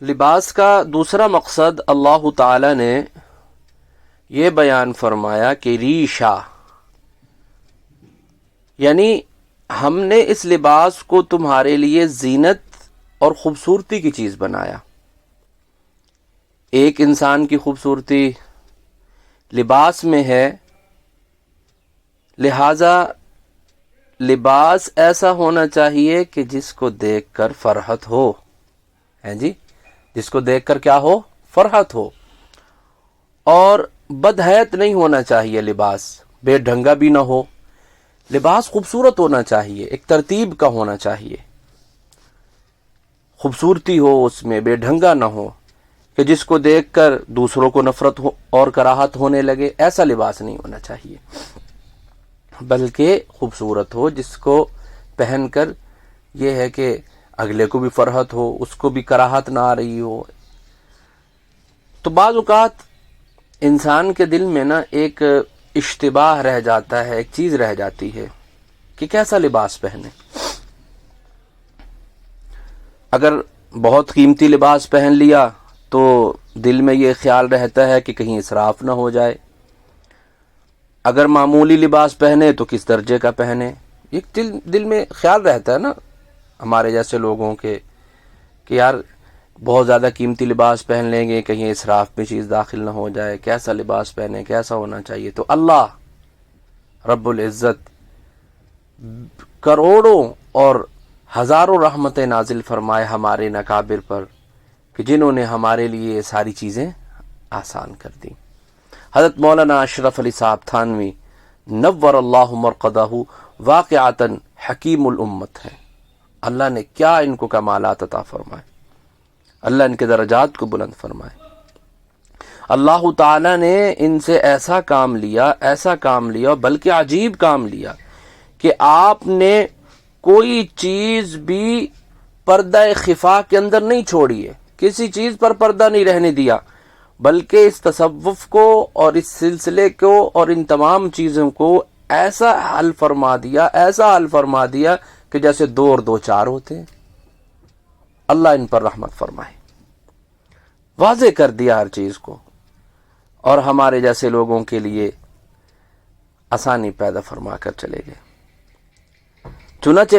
لباس کا دوسرا مقصد اللہ تعالی نے یہ بیان فرمایا کہ ریشہ، یعنی ہم نے اس لباس کو تمہارے لیے زینت اور خوبصورتی کی چیز بنایا۔ ایک انسان کی خوبصورتی لباس میں ہے، لہذا لباس ایسا ہونا چاہیے کہ جس کو دیکھ کر فرحت ہو، ہیں جی، جس کو دیکھ کر کیا ہو؟ فرحت ہو۔ اور بدحیت نہیں ہونا چاہیے، لباس بے ڈھنگا بھی نہ ہو، لباس خوبصورت ہونا چاہیے، ایک ترتیب کا ہونا چاہیے، خوبصورتی ہو اس میں، بے ڈھنگا نہ ہو کہ جس کو دیکھ کر دوسروں کو نفرت ہو اور کراہت ہونے لگے۔ ایسا لباس نہیں ہونا چاہیے، بلکہ خوبصورت ہو، جس کو پہن کر یہ ہے کہ اگلے کو بھی فرحت ہو، اس کو بھی کراہت نہ آ رہی ہو۔ تو بعض اوقات انسان کے دل میں نا ایک اشتباہ رہ جاتا ہے، ایک چیز رہ جاتی ہے کہ کیسا لباس پہنے۔ اگر بہت قیمتی لباس پہن لیا تو دل میں یہ خیال رہتا ہے کہ کہیں اسراف نہ ہو جائے، اگر معمولی لباس پہنے تو کس درجے کا پہنے، ایک دل میں خیال رہتا ہے نا ہمارے جیسے لوگوں کے کہ یار بہت زیادہ قیمتی لباس پہن لیں گے، کہیں اسراف میں چیز داخل نہ ہو جائے، کیسا لباس پہنے، کیسا ہونا چاہیے۔ تو اللہ رب العزت کروڑوں اور ہزاروں رحمتیں نازل فرمائے ہمارے اکابر پر کہ جنہوں نے ہمارے لیے یہ ساری چیزیں آسان کر دی۔ حضرت مولانا اشرف علی صاحب تھانوی نور اللہ مرقدہ واقعتاً حکیم الامت ہے۔ اللہ نے کیا ان کو کمالات عطا فرمائے، اللہ ان کے درجات کو بلند فرمائے۔ اللہ تعالی نے ان سے ایسا کام لیا، بلکہ عجیب کام لیا کہ آپ نے کوئی چیز بھی پردہ خفا کے اندر نہیں چھوڑی ہے، کسی چیز پر پردہ نہیں رہنے دیا، بلکہ اس تصوف کو اور اس سلسلے کو اور ان تمام چیزوں کو ایسا حل فرما دیا کہ جیسے 2 اور 2 4 ہوتے ہیں۔ اللہ ان پر رحمت فرمائے، واضح کر دیا ہر چیز کو، اور ہمارے جیسے لوگوں کے لیے آسانی پیدا فرما کر چلے گئے۔ چنانچہ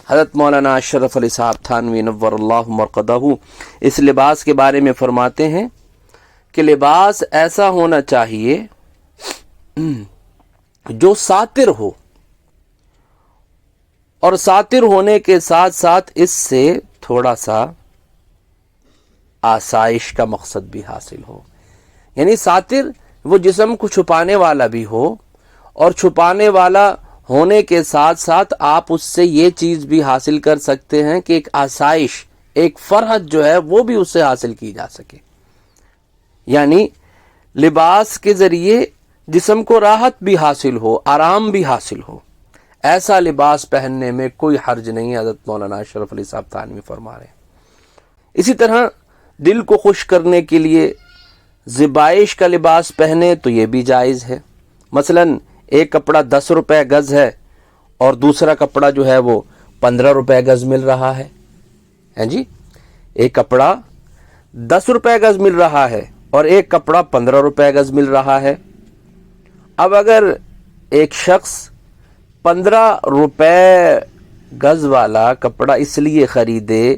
حضرت مولانا اشرف علی صاحب تھانوی نور اللہ مرقدہ اس لباس کے بارے میں فرماتے ہیں کہ لباس ایسا ہونا چاہیے جو ساتر ہو، اور ساتر ہونے کے ساتھ ساتھ اس سے تھوڑا سا آسائش کا مقصد بھی حاصل ہو، یعنی ساتر وہ جسم کو چھپانے والا بھی ہو، اور چھپانے والا ہونے کے ساتھ ساتھ آپ اس سے یہ چیز بھی حاصل کر سکتے ہیں کہ ایک آسائش، ایک فرحت جو ہے وہ بھی اس سے حاصل کی جا سکے۔ یعنی لباس کے ذریعے جسم کو راحت بھی حاصل ہو، آرام بھی حاصل ہو، ایسا لباس پہننے میں کوئی حرج نہیں، حضرت مولانا اشرف علی صاحب تھانوی فرما رہے ہیں۔ اسی طرح دل کو خوش کرنے کے لیے زیبائش کا لباس پہنے تو یہ بھی جائز ہے۔ مثلا ایک کپڑا 10 روپے گز ہے اور دوسرا کپڑا جو ہے وہ 15 روپے گز مل رہا ہے جی، ایک کپڑا 10 روپے گز مل رہا ہے اور ایک کپڑا 15 روپے گز مل رہا ہے۔ اب اگر ایک شخص 15 روپے گز والا کپڑا اس لیے خریدے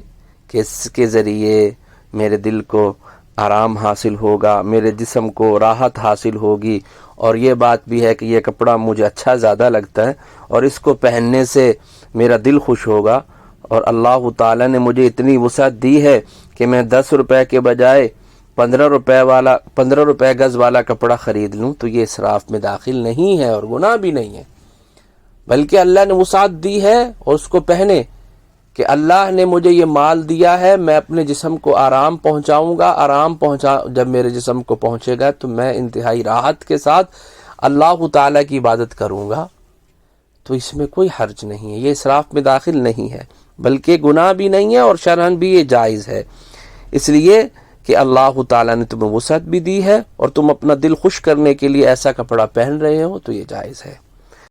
کہ اس کے ذریعے میرے دل کو آرام حاصل ہوگا، میرے جسم کو راحت حاصل ہوگی، اور یہ بات بھی ہے کہ یہ کپڑا مجھے اچھا زیادہ لگتا ہے اور اس کو پہننے سے میرا دل خوش ہوگا، اور اللہ تعالی نے مجھے اتنی وسعت دی ہے کہ میں 10 روپے کے بجائے 15 روپے گز والا کپڑا خرید لوں، تو یہ اسراف میں داخل نہیں ہے اور گناہ بھی نہیں ہے، بلکہ اللہ نے وسعت دی ہے اور اس کو پہنے کہ اللہ نے مجھے یہ مال دیا ہے، میں اپنے جسم کو آرام پہنچاؤں گا، جب میرے جسم کو پہنچے گا تو میں انتہائی راحت کے ساتھ اللہ تعالیٰ کی عبادت کروں گا، تو اس میں کوئی حرج نہیں ہے، یہ اسراف میں داخل نہیں ہے، بلکہ گناہ بھی نہیں ہے اور شرعاً بھی یہ جائز ہے، اس لیے کہ اللہ تعالیٰ نے تمہیں وسعت بھی دی ہے اور تم اپنا دل خوش کرنے کے لیے ایسا کپڑا پہن رہے ہو تو یہ جائز ہے۔